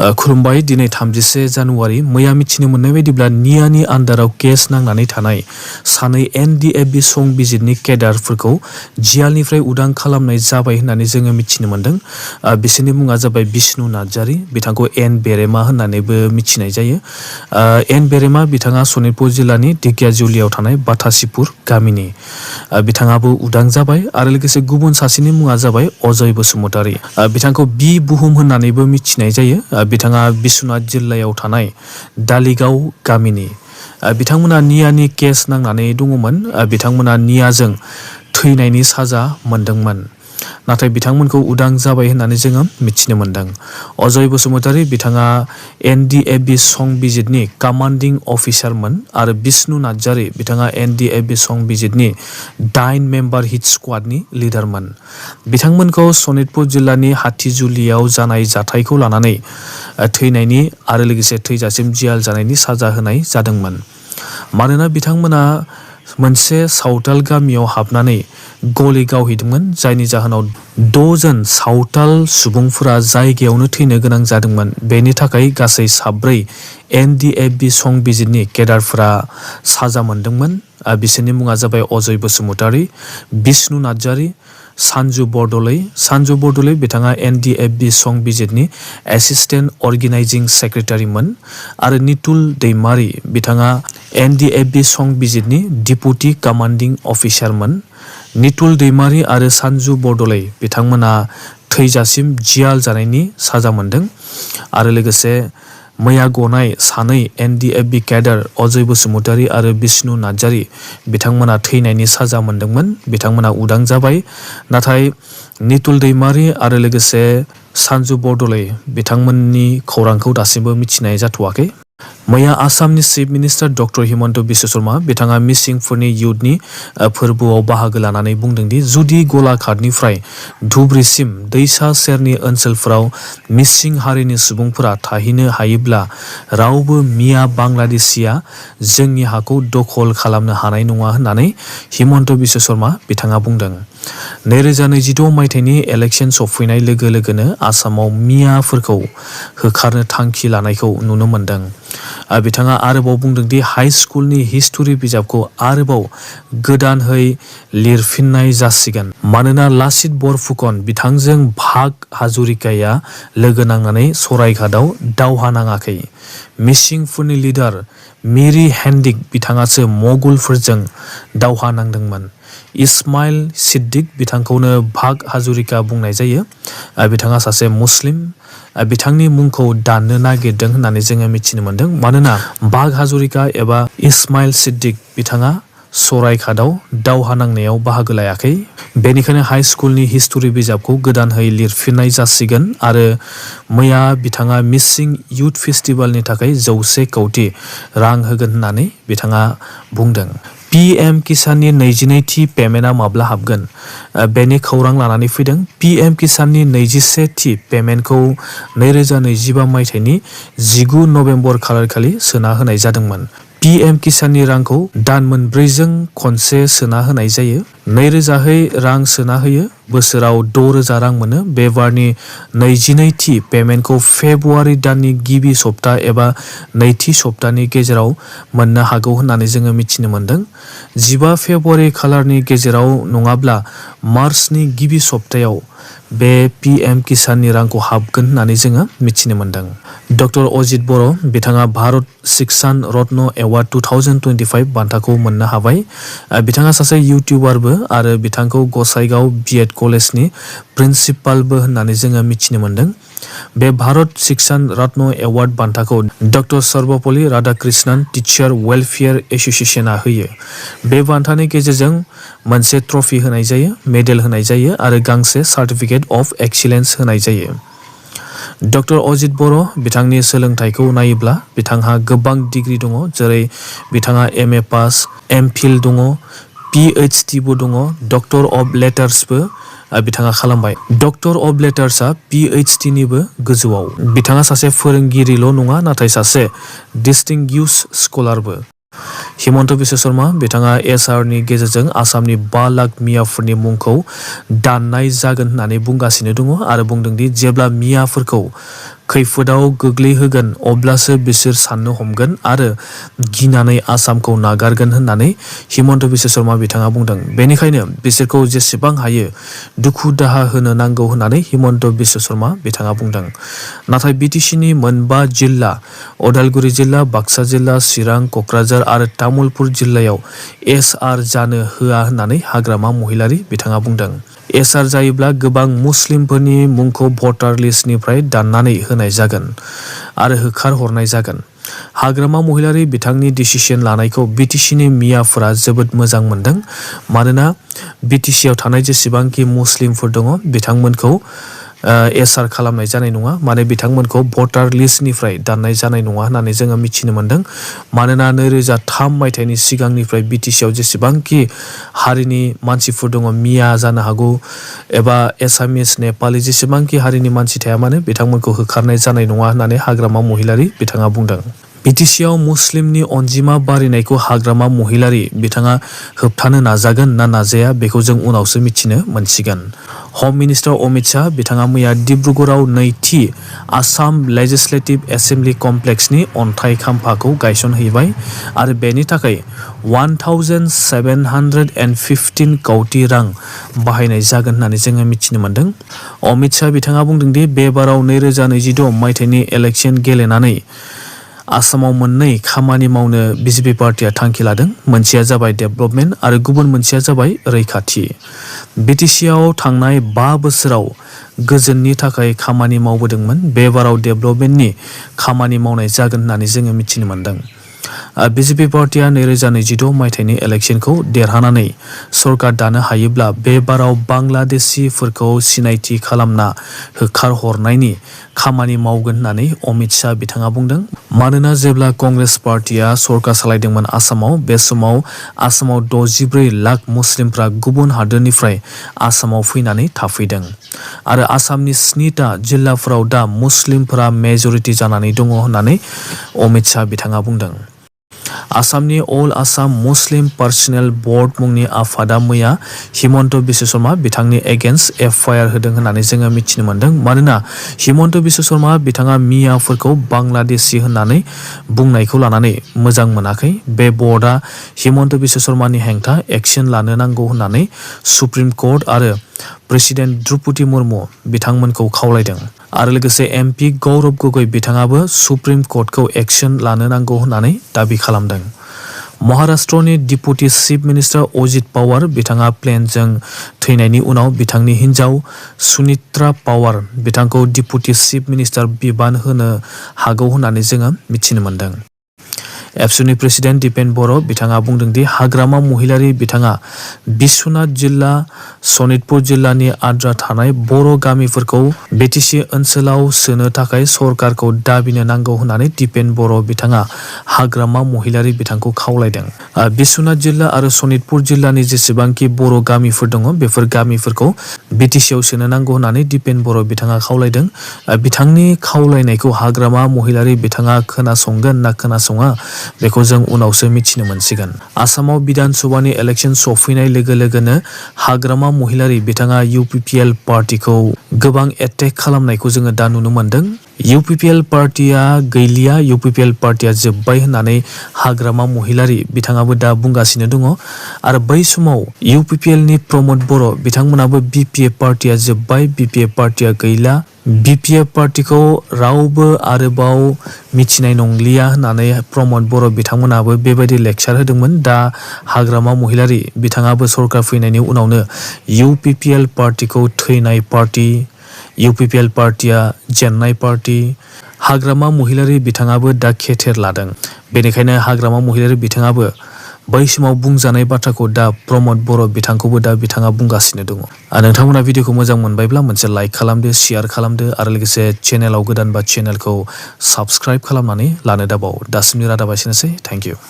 खुलुमबाय दिनै 31 जानुवारि मैया मिथिनो मोननाय बायदिब्ला नियानि आन्दाराव केस नांनानै थानाय सानै एनडिएफबि संबिजिरनि केडारफोरखौ जियालनिफ्राय उदां खालामनाय जाबाय होननानै जोङो मिथिनो मोनदों। बिसोरनि मुङा जाबाय बिष्णु नार्जारी, बिथांखौ एन बेरेमा होननानैबो मिथिनाय जायो। एन बेरेमा बिथाङा सनितपुर जिल्लानि ढेकियाजुलियाव थानाय बाथासिपुर गामिनि। बिथाङाबो उदां जाबाय आरो लोगोसे गुबुन सासेनि मुङा जाबाय अजय बसुमतारी। बिथांखौ बि बुहुम होननानैबो मिथिनाय जायो। बिथाङा बिश्वनाथ जिल्लायाव थानाय दालिगाव गामिनि। बिथांमोना नियानि केस नांनानै दङमोन। बिथांमोना नियाजों थैनायनि साजा मोनदोंमोन, नाथाय बिथांमोनखौ उदां जाबाय होननानै जोङो मिथिनो मोनदों। अजय बसुमतारी बिथाङा एनडिएफबि संबिजिरनि कमान्डिं अफिसारमोन आरो बिष्णु नार्जारी बिथाङा एनडिएफबि संबिजिरनि 9 मेम्बार हिट स्क्वाडनि लिडारमोन। बिथांमोनखौ सनितपुर जिल्लानि हाथिजुलियाव जानाय जाथायखौ लानानै थैनायनि आरो लोगोसे थैजासिम जियाल जानायनि साजा होनाय जादोंमोन, मानोना बिथांमोना मोनसे सावताल गामियाव हाबनानै गलि गावहैदोंमोन, जायनि जाहोनाव 6 जन सावताल सुबुंफोरा जायगायावनो थैनो गोनां जादोंमोन। बेनि थाखाय गासै 4 एनडिएफबि संबिजिरनि केडारफोरा साजा मोनदोंमोन। बिसोरनि मुङा जाबाय अजय बसुमतारी, बिष्णु नार्जारी, सान्जु बरदलै। सान्जु बरदलै बिथाङा एनडिएफबि संबिजिरनि एसिस्टेन्ट अर्गेनाइजिं सेक्रेटारिमोन आरो नितुल दैमारी बिथाङा NDFB संबिजिरनि deputy commanding अफिसारमोन। Nitul Daimary आरो सान्जु बरदलै बिथांमोना थैजासिम जियाल जानायनि साजा मोनदों आरो लोगोसे मैया गनाय सानै एनडिएफबि केडार अजय बसुमतारी आरो बिष्णु नार्जारी बिथांमोना थैनायनि साजा मोनदोंमोन। बिथांमोना उदां जाबाय, नाथाय नितुल दैमारी आरो लोगोसे सान्जु बरदलै बिथांमोननि खौरांखौ दासिमबो मिथिनाय जाथ'वाखै। मैया आसामनि chief minister doctor Himanta Biswa Sharma बिथाङा मिसिंफोरनि युथनि फोरबोआव बाहागो लानानै बुंदोंदि जुदि गलाघाटनिफ्राय धुब्रीसिम दैसा सेरनि ओनसोलफोराव मिसिं हारिनि सुबुंफोरा थाहैनो हायोब्ला रावबो मिया बांलादेशिया जोंनि हाखौ दखल खालामनो हानाय नङा होननानै हिमन्त बिश्व शर्मा बिथाङा बुंदों। 2026 मायथाइनि इलेक्शन सफैनाय लोगो लोगोनो आसामाव मियाफोरखौ होखारनो थांखि लानायखौ नुनो मोनदों। बिथाङा आरोबाव बुंदोंदि हाई स्कुलनि हिस्टरि बिजाबखौ आरोबाव गोदानहै लिरफिननाय जासिगोन, मानोना लाचित बरफुकन बिथांजों भाग हाजरिकाया लोगो नांनानै सरायघाटआव दावहा नाङाखै। मिसिंफोरनि लिडार मिरी हेन्डिक बिथाङासो मगलफोरजों दावहा नांदोंमोन। इस्माइल सिद्दिक बिथांखौनो भाग हाजरिका बुंनाय जायो। बिथाङा सासे मुस्लिम। बिथांनि मुंखौ दाननो नागिरदों होननानै जोङो मिथिनो मोनदों, मानोना भाग हाजरिका एबा इस्माइल सिद्दिक बिथाङा सरायघाटआव दावहा नांनायाव बाहागो लायाखै। बेनिखायनो हाई स्कुलनि हिस्टरि बिजाबखौ गोदानहै लिरफिननाय जासिगोन आरो मैया बिथाङा मिसिं युथ फेस्टिभेलनि थाखाय 100 कौटि रां होगोन होननानै बिथाङा बुंदों। पिएम किसाननि 22थि पेमेन्टआ माब्ला हाबगोन? बेनि खौरां लानानै फैदों। पिएम किसाननि 21थि पेमेन्टखौ 2025 मायथाइनि 19 नभेम्बर खालारखालि सोना होनाय जादोंमोन। पिएम किसाननि रांखौ दान मोनब्रैजों खनसे सोना होनाय जायो। 2000 रां सोना होयो, बोसोराव 6000 रां मोनो। बे बारनि 22थि पेमेन्टखौ फेब्रुवारि दाननि गिबि सप्ता एबा नैथि सप्तानि गेजेराव मोननो हागौ होननानै जोङो मिथिनो मोनदों। 15 फेब्रुवारि खालारनि गेजेराव नङाब्ला मार्चनि गिबि सप्तायाव बे पिएम किसाननि रांखौ हाबगोन होननानै जोङो मिथिनो मोनदों। डक्टर अजित बर' बिथाङा भारत शिक्षान रत्न एवार्ड 2025 बान्थाखौ मोननो हाबाय। बिथाङा सासे इउटिउबारबो आरो बिथांखौ गसाइगाव बिएड कलेजनि प्रिन्सिपालबो होननानै जोङो मिथिनो मोनदों। बे भारत शिक्षान रत्न एवार्ड बान्थाखौ doctor Sarvepalli Radhakrishnan teacher welfare एस'सिएशनआ होयो। बे बान्थानि गेजेरजों मोनसे ट्रफी होनाय जायो, मेडेल होनाय जायो आरो गांसे सार्टिफिकेट अफ एक्सिलेन्स होनाय जायो। डक्टर अजित बर' बिथांनि सोलोंथाइखौ नायोब्ला बिथांहा गोबां डिग्री दङ, जेरै बिथाङा एमए पास, एमफिल दङ, पिएइचडिबो दङ, डक्टर अफ लेटार्सबो बिथाङा खालामबाय। डक्टर अफ लेटार्सआ पिएइचडिनिबो गोजौआव। बिथाङा सासे फोरोंगिरिल' नङा, नाथाय सासे डिस्टिंगिउस स्कलारबो। हिमन्त बिश्व शर्मा बिथाङा एसआरनि गेजेरजों आसामनि 5 लाख मियाफोरनि मुंखौ दाननाय जागोन होननानै बुंगासिनो दङ आरो बुंदोंदि जेब्ला मियाफोरखौ खैफोदाव गोग्लैहोगोन अब्लासो बिसोर साननो हमगोन आरो गिनानै आसामखौ नागारगोन होननानै हिमन्त बिश्व शर्मा बिथाङा बुंदों। बेनिखायनो बिसोरखौ जेसेबां हायो दुखु दाहा होनो नांगौ होननानै हिमन्त बिश्व शर्मा बिथाङा बुंदों। नाथाय बिटिसिनि मोनबा जिल्ला उदालगुरि जिल्ला, बाक्सा जिल्ला, चिरां, क'क्राझार आरो तामुलपुर जिल्लायाव एसआर जानो होआ होननानै हाग्रामा महिलारि बिथाङा बुंदों। एसआर जायोब्ला गोबां मुस्लिमफोरनि मुंखौ भटार लिस्टनिफ्राय दाननानै होनाय जागोन आरो होखारहरनाय जागोन। हाग्रामा महिलारि बिथांनि डिसिसन लानायखौ बिटिसिनि मियाफोरा जोबोद मोजां मोनदों। मानोना बिटिसिआव थानाय जेसेबांखि मुस्लिमफोर दङ बिथांमोनखौ एसआर खालामनाय जानाय नङा, माने बिथांमोनखौ भटार लिस्टनिफ्राय दाननाय जानाय नङा होननानै जोङो मिथिनो मोन्दों। मानोना 2003 मायथाइनि सिगांनिफ्राय बिटिसिआव जेसेबांखि हारिनि मानसिफोर दङ, मिया जानो हागौ एबा एसामिस, नेपालि जेसेबांखि हारिनि मानसि थाया मानो बिथांमोनखौ होखारनाय जानाय नङा होननानै हाग्रामा महिलारि बिथाङा बुंदों। बिटिसिआव मुस्लिमनि अनजिमा बारिनायखौ हाग्रामा महिलारि बिथाङा होबथानो नाजागोन ना नाजाया बेखौ जों उनावसो मिथिनो मोनसिगोन। हम मिनिस्टार अमित शाह बिथाङा मैया डिब्रुगड़आव नैथि आसाम लेजिस्लेटिभ एसेम्बलि कमप्लेक्सनि अन्थाइ खाम्फाखौ गायसनहैबाय आरो बेनि थाखाय 1715 कौटि रां बाहायनाय जागोन होननानै जोङो मिथिनो मोन्दों। अमित शाह बिथाङा बुंदों दि बे बाराव 2026 मायथाइनि इलेक्सन गेलेनानै आसामाव मोननै खामानि मावनो बिजेपि पार्टिया थांखि लादों। मोनसेया जाबाय डेभेलपमेन्ट आरो गुबुन मोनसेया जाबाय रैखाथि। बिटिसिआव थांनाय 5 बोसोराव गोजोननि थाखाय खामानि मावबोदोंमोन। बे बाराव डेभेलपमेन्टनि खामानि मावनाय जागोन होननानै जोङो मिथिनो मोन्दों। बिजेपि पार्टिया 2026 मायथाइनि इलेक्सनखौ देरहानानै सरकार दानो हायोब्ला बे बाराव बांलादेशिफोरखौ सिनायथि खालामना होखारहरनायनि खामानि मावगोन होननानै अमित शाह बिथाङा बुंदों। मानोना जेब्ला कंग्रेस पार्टिया सरकार सालायदोंमोन आसामाव, बे समाव आसामाव 64 लाख मुस्लिमफ्रा गुबुन हादोरनिफ्राय आसामाव फैनानै थाफैदों आरो आसामनि 7टा जिल्लाफोराव दा मुस्लिमफोरा मेजरिटि जानानै दङ होननानै अमित शाह बिथाङा बुंदों। आसामनि अल आसाम मुस्लिम पार्सनेल बर्ड मुंनि आफादा मैया हिमन्त बिश्व शर्मा बिथांनि एगेन्स्ट एफआइआर होदों होननानै जोङो मिथिनो मोन्दों। मानोना हिमन्त बिश्व शर्मा बिथाङा मियाफोरखौ बांलादेशी होननानै बुंनायखौ लानानै मोजां मोनाखै। बे बर्डआ हिमन्त बिश्व शर्मानि हेंथा एक्सन लानो नांगौ होननानै सुप्रिम कर्ट आरो प्रेसिडेन्ट द्रौपदी मुर्मु बिथांमोनखौ खावलायदों आरो लोगोसे एमपि गौरब गगৈ बिथाङाबो सुप्रिम कर्टखौ एक्सन लानो नांगौ होननानै दाबि खालामदों। महाराष्ट्रनि deputy chief minister Ajit power बिथाङा प्लेनजों थैनायनि उनाव बिथांनि हिन्जाव सुनित्रा पावार बिथांखौ डिपुटि चिफ मिनिस्टार बिबान होनो हागौ होननानै जोङो मिथिनो मोन्दों। एबसुनि प्रेसिडेन्ट दिपेन बर' बिथाङा बुंदों दि हाग्रामा महिलारि बिथाङा बिश्वनाथ जिल्ला सनितपुर जिल्लानि आद्रा थानाय बर' गामिफोरखौ बिटिसि ओनसोलाव सोनो थाखाय सरकारखौ दाबिनो नांगौ होननानै दिपेन बर' बिथाङा हाग्रामा महिलारि बिथांखौ खावलायदों। बिश्वनाथ जिल्ला आरो सनितपुर जिल्लानि जेसेबांखि बर' गामिफोर दङ बेफोर गामिफोरखौ बिटिसिआव सोनो नांगौ होननानै दिपेन बर' बिथाङा खावलायदों। बिथांनि खावलायनायखौ हाग्रामा महिलारि बिथाङा खोनासंगोन ना खोनासङा बेखौ जों उनावसो मिथिनो मोनसिगोन। आसामाव बिधान सभानि इलेक्सन सफैनाय लोगो लोगोनो हाग्रामा महिलारि बिथाङा इउपिपिएल पार्टिखौ गोबां एटेक खालामनायखौ जोङो दा नुनो मोन्दों। इउपिपिएल पार्टिया गैलिया, इउपिपिएल पार्टिया जोब्बाय होननानै हाग्रामा महिलारि बिथाङाबो दा बुंगासिनो दङ आरो बै समाव इउपिपिएलनि प्रमद बर' बिथांमोनाबो बिपिएफ पार्टिया जोब्बाय, बिपिएफ पार्टिया गैला, बिपिएफ पार्टिखौ रावबो आरोबाव मिथिनाय नंलिया होननानै प्रमद बर' बिथांमोनाबो बेबायदि लेक्सार होदोंमोन। दा हाग्रामा महिलारि बिथाङाबो सरकार फैनायनि उनावनो इउपिपिएल पार्टिखौ थैनाय पार्टि, इउपिपिएल पार्टिया जेननाय पार्टि, हाग्रामा महिलारि बिथाङाबो दा खेथेर लादों। बेनिखायनो हाग्रामा महिलारि बिथाङाबो बै समाव बुंजानाय बाथ्राखौ दा प्रमद बर' बिथांखौबो दा बिथाङा बुंगासिनो दङ। नोंथांमोना भिडिअखौ मोजां मोनबायब्ला मोनसे लाइक खालामदो, शेयार खालामदो आरो लोगोसे चेनेलाव गोदानबा चेनेलखौ साबस्क्राइब खालामनानै लानो दाबाव। दासिमनि रादाबा एसेनोसै। Thank you.